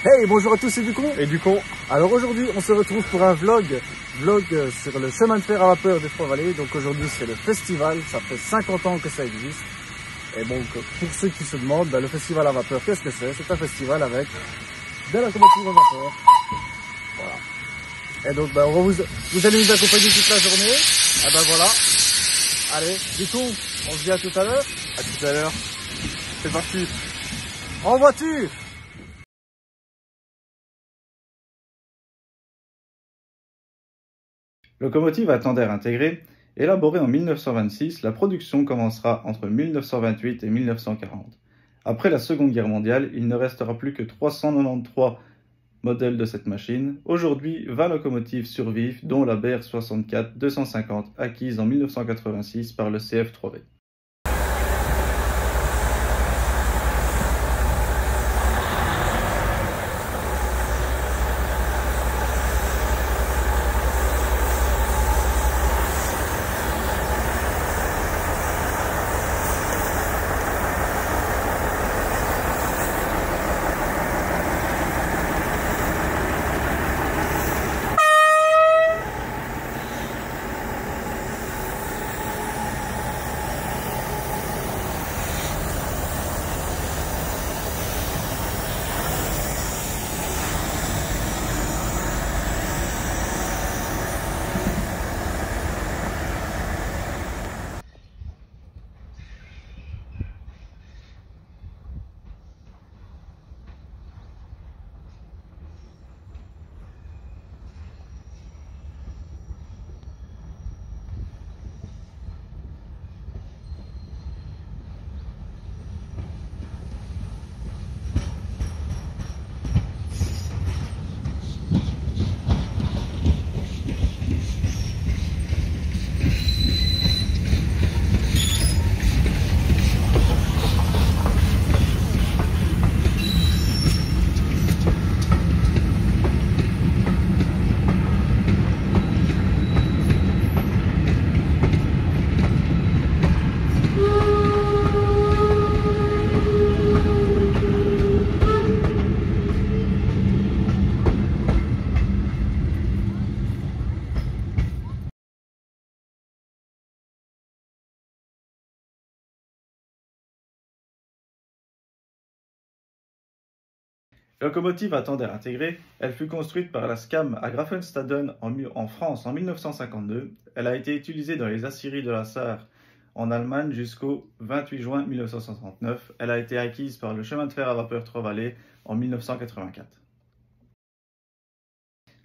Hey, bonjour à tous, c'est Ducon. Et Ducon. Alors aujourd'hui, on se retrouve pour un vlog sur le chemin de fer à vapeur des Trois-Vallées. Donc aujourd'hui, c'est le festival. Ça fait 50 ans que ça existe. Et donc, pour ceux qui se demandent, le festival à vapeur, qu'est-ce que c'est? C'est un festival avec des locomotives à vapeur. Voilà. Et donc, vous allez nous accompagner toute la journée. Et ben voilà. Allez, Ducon, on se dit à tout à l'heure. À tout à l'heure. C'est parti. En voiture! Locomotive à tendère intégré, élaborée en 1926, la production commencera entre 1928 et 1940. Après la Seconde Guerre mondiale, il ne restera plus que 393 modèles de cette machine. Aujourd'hui, 20 locomotives survivent, dont la BR64-250 acquise en 1986 par le CF3V. Locomotive à tendère intégré, elle fut construite par la SCAM à Graffenstaden en France en 1952. Elle a été utilisée dans les aciéries de la Sarre en Allemagne jusqu'au 28 juin 1969. Elle a été acquise par le chemin de fer à vapeur Trois-Vallées en 1984.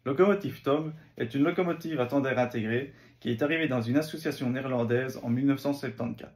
Locomotive Tom est une locomotive à tendère intégré qui est arrivée dans une association néerlandaise en 1974.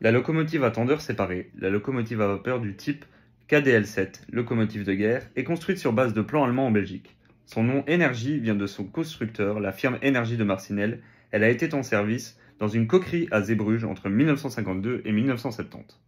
La locomotive à tendeur séparé, la locomotive à vapeur du type KDL7, locomotive de guerre, est construite sur base de plans allemands en Belgique. Son nom Énergie vient de son constructeur, la firme Énergie de Marcinelle. Elle a été en service dans une coquerie à Zeebrugge entre 1952 et 1970.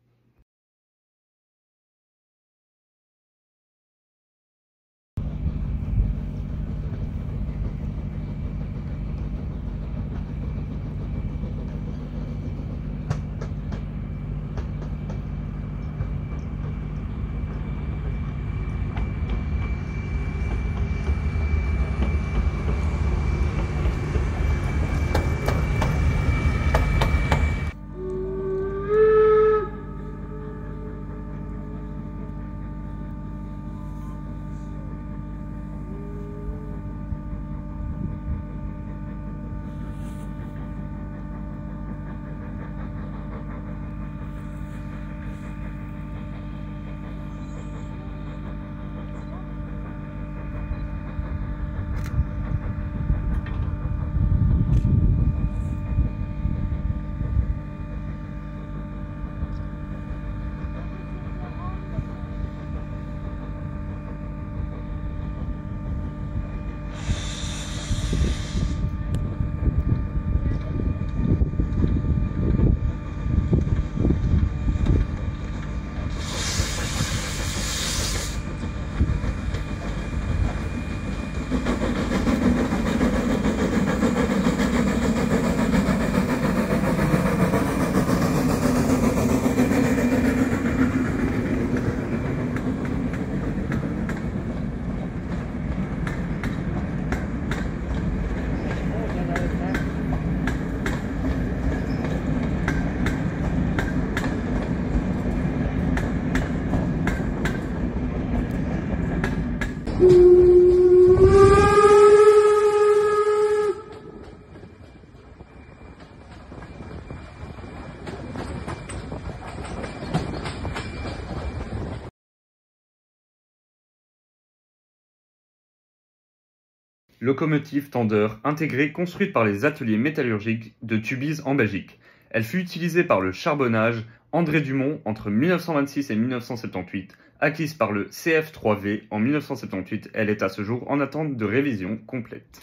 Locomotive tendeur intégrée construite par les ateliers métallurgiques de Tubize en Belgique. Elle fut utilisée par le charbonnage André Dumont entre 1926 et 1978. Acquise par le CF3V en 1978, elle est à ce jour en attente de révision complète.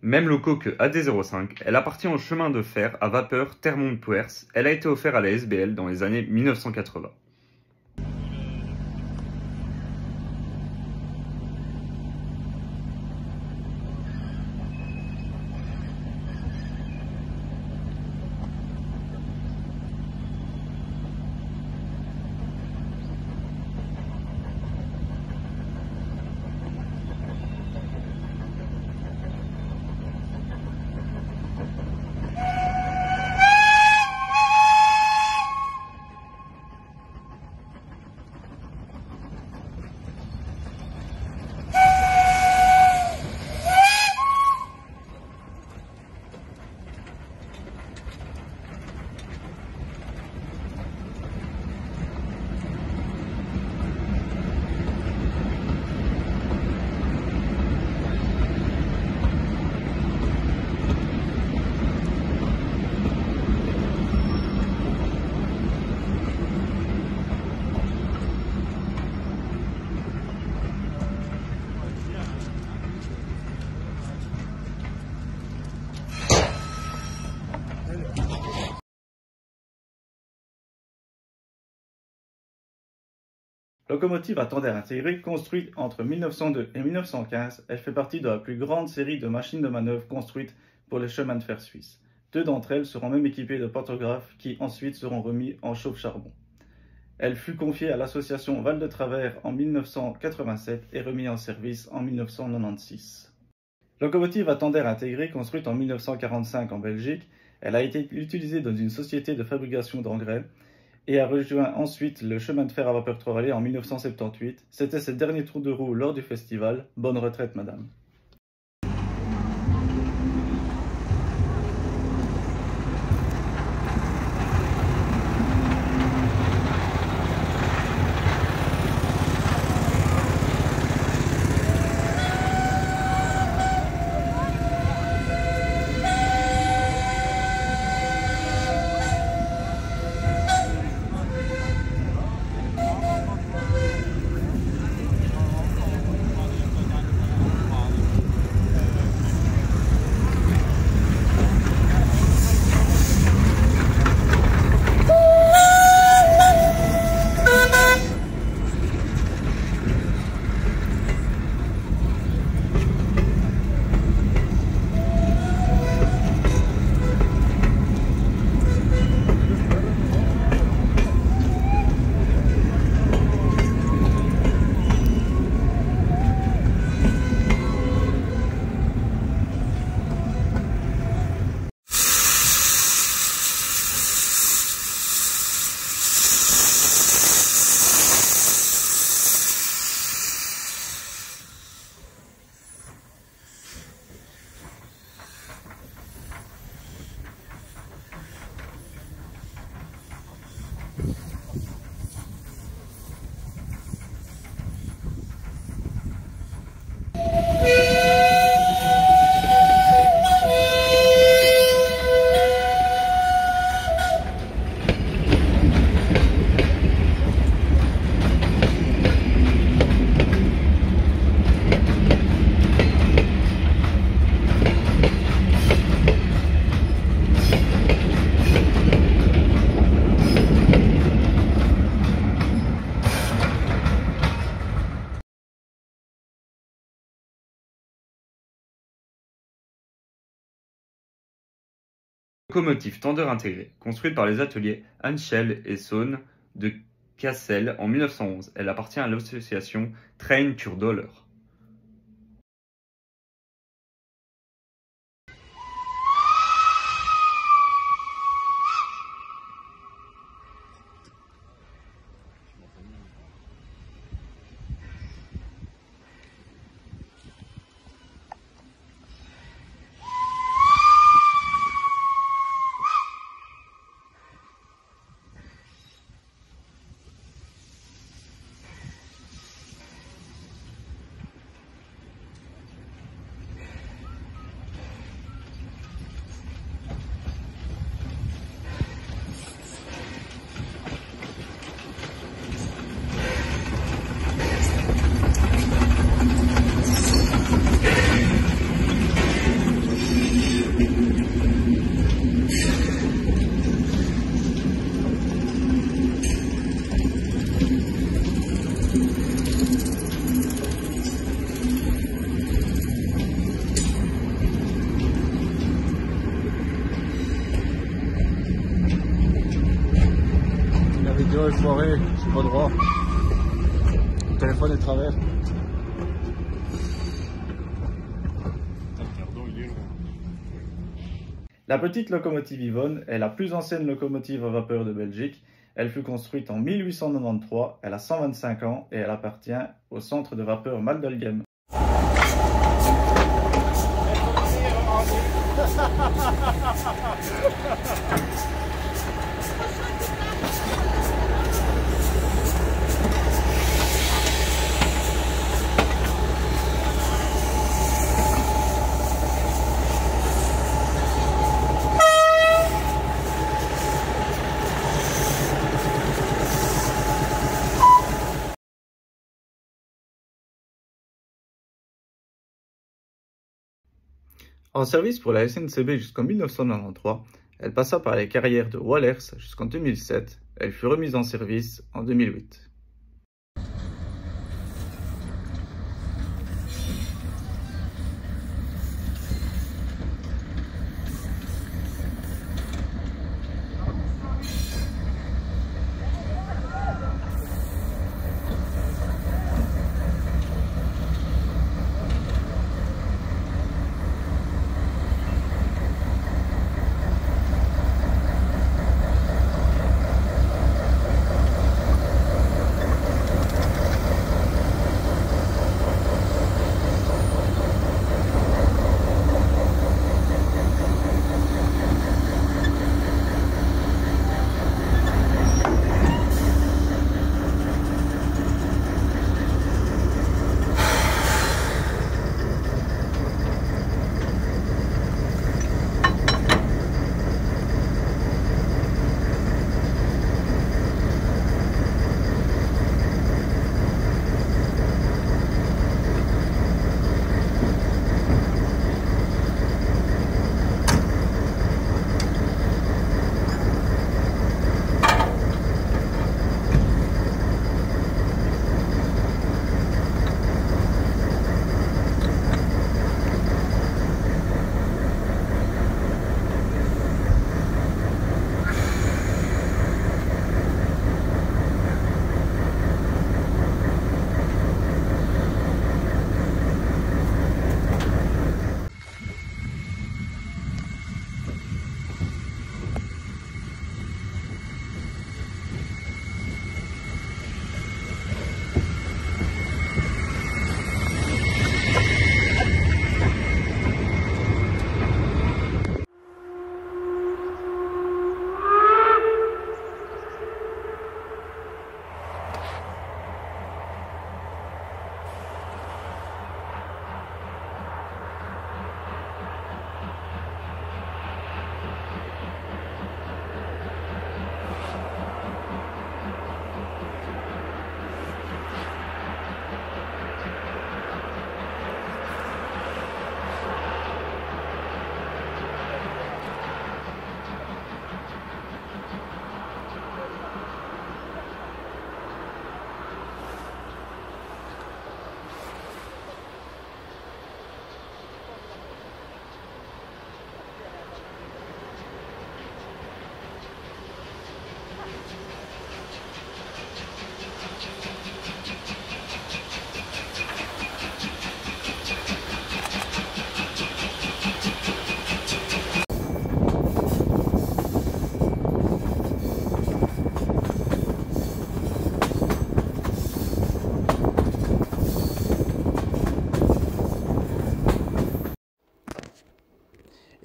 Même locaux que AD05, elle appartient au chemin de fer à vapeur Termont-Puers. Elle a été offerte à la SBL dans les années 1980. Locomotive à tendeur intégré construite entre 1902 et 1915, elle fait partie de la plus grande série de machines de manœuvre construites pour les chemins de fer suisses. Deux d'entre elles seront même équipées de pantographes qui ensuite seront remis en chauffe-charbon. Elle fut confiée à l'association Val de Travers en 1987 et remise en service en 1996. Locomotive à tendeur intégré construite en 1945 en Belgique, elle a été utilisée dans une société de fabrication d'engrais et a rejoint ensuite le chemin de fer à vapeur Trois-Vallées en 1978. C'était ses derniers tours de roue lors du festival. Bonne retraite, madame. Locomotive tendeur intégrée, construite par les ateliers Henschel et Sohn de Cassel en 1911. Elle appartient à l'association Train-Tur-Dollar. vidéo est foirée, j'ai pas droit. Le téléphone est travers. La petite locomotive Yvonne est la plus ancienne locomotive à vapeur de Belgique. Elle fut construite en 1893, elle a 125 ans et elle appartient au centre de vapeur Maldelgem. En service pour la SNCB jusqu'en 1993, elle passa par les carrières de Wallers jusqu'en 2007. Elle fut remise en service en 2008.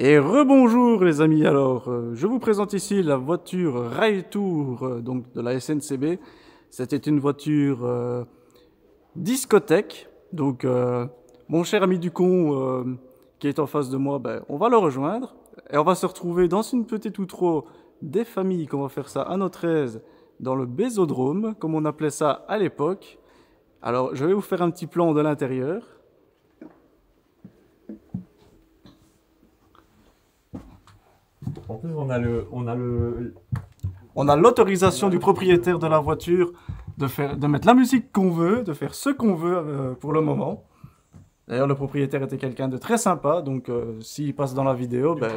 Et rebonjour les amis, alors je vous présente ici la voiture Rail Tour donc de la SNCB. C'était une voiture discothèque, donc mon cher ami Ducon qui est en face de moi, ben, on va le rejoindre et on va se retrouver dans une petite outro des familles, qu'on va faire ça à notre aise dans le Bésodrome, comme on appelait ça à l'époque. Alors je vais vous faire un petit plan de l'intérieur. En plus, on a l'autorisation du propriétaire de la voiture de mettre la musique qu'on veut, de faire ce qu'on veut pour le moment. D'ailleurs, le propriétaire était quelqu'un de très sympa, donc s'il passe dans la vidéo, ben,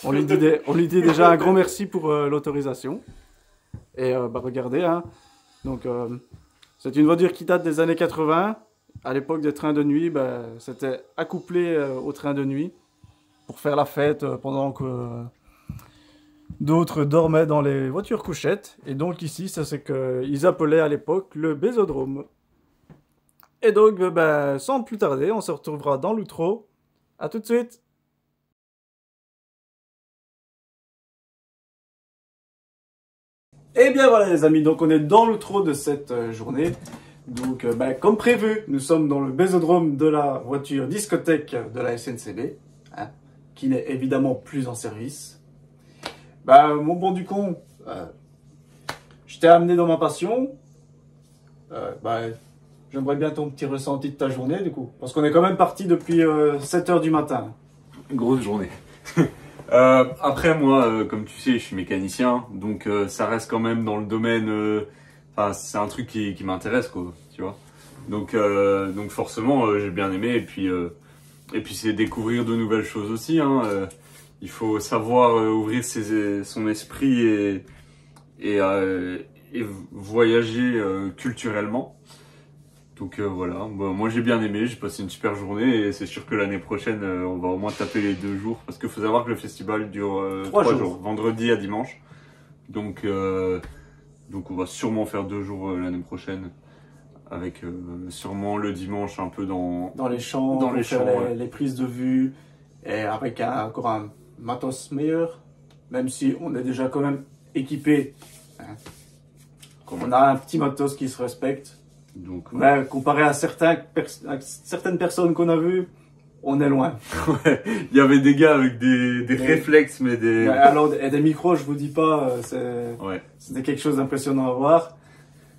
on lui dit déjà un gros merci pour l'autorisation. Et bah, regardez, hein, donc c'est une voiture qui date des années 80. À l'époque des trains de nuit, ben, c'était accouplé au train de nuit pour faire la fête pendant que d'autres dormaient dans les voitures couchettes. Et donc ici, ça c'est qu'ils appelaient à l'époque le Bésodrome. Et donc, ben, sans plus tarder, on se retrouvera dans l'outro. À tout de suite. Et bien voilà les amis, donc on est dans l'outro de cette journée. Donc ben, comme prévu, nous sommes dans le Bésodrome de la voiture discothèque de la SNCB. Hein, qui n'est évidemment plus en service. Bah, mon bon Ducon, je t'ai amené dans ma passion. Bah, j'aimerais bien ton petit ressenti de ta journée, du coup. Parce qu'on est quand même parti depuis 7 h du matin. Grosse journée. Après, moi, comme tu sais, je suis mécanicien. Donc, ça reste quand même dans le domaine... Enfin, c'est un truc qui m'intéresse, quoi. Tu vois. Donc forcément, j'ai bien aimé. Et puis c'est découvrir de nouvelles choses aussi. Hein. Il faut savoir ouvrir son esprit et voyager culturellement. Donc voilà, bon, moi j'ai bien aimé, j'ai passé une super journée et c'est sûr que l'année prochaine on va au moins taper les 2 jours. Parce qu'il faut savoir que le festival dure 3 jours, vendredi à dimanche. Donc on va sûrement faire 2 jours l'année prochaine. Avec sûrement le dimanche un peu dans les champs, dans les champs, les prises de vue, et avec encore un matos meilleur, même si on est déjà quand même équipé. Hein. On a un petit matos qui se respecte. Donc, mais comparé à certaines personnes qu'on a vues, on est loin. Ouais, il y avait des gars avec des réflexes, mais des... Alors, et des micros, je vous dis pas, c'était quelque chose d'impressionnant à voir.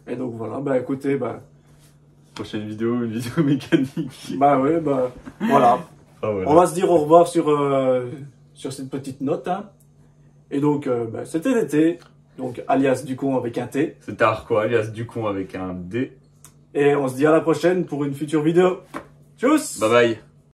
Et donc voilà, bah écoutez, bah... Prochaine vidéo, une vidéo mécanique. Bah oui, bah voilà. Ah, voilà. On va se dire au revoir sur cette petite note. Hein. Et donc, bah, c'était l'été, donc alias Ducon avec un T. C'était Arco, alias Ducon avec un D. Et on se dit à la prochaine pour une future vidéo. Tchuss! Bye bye!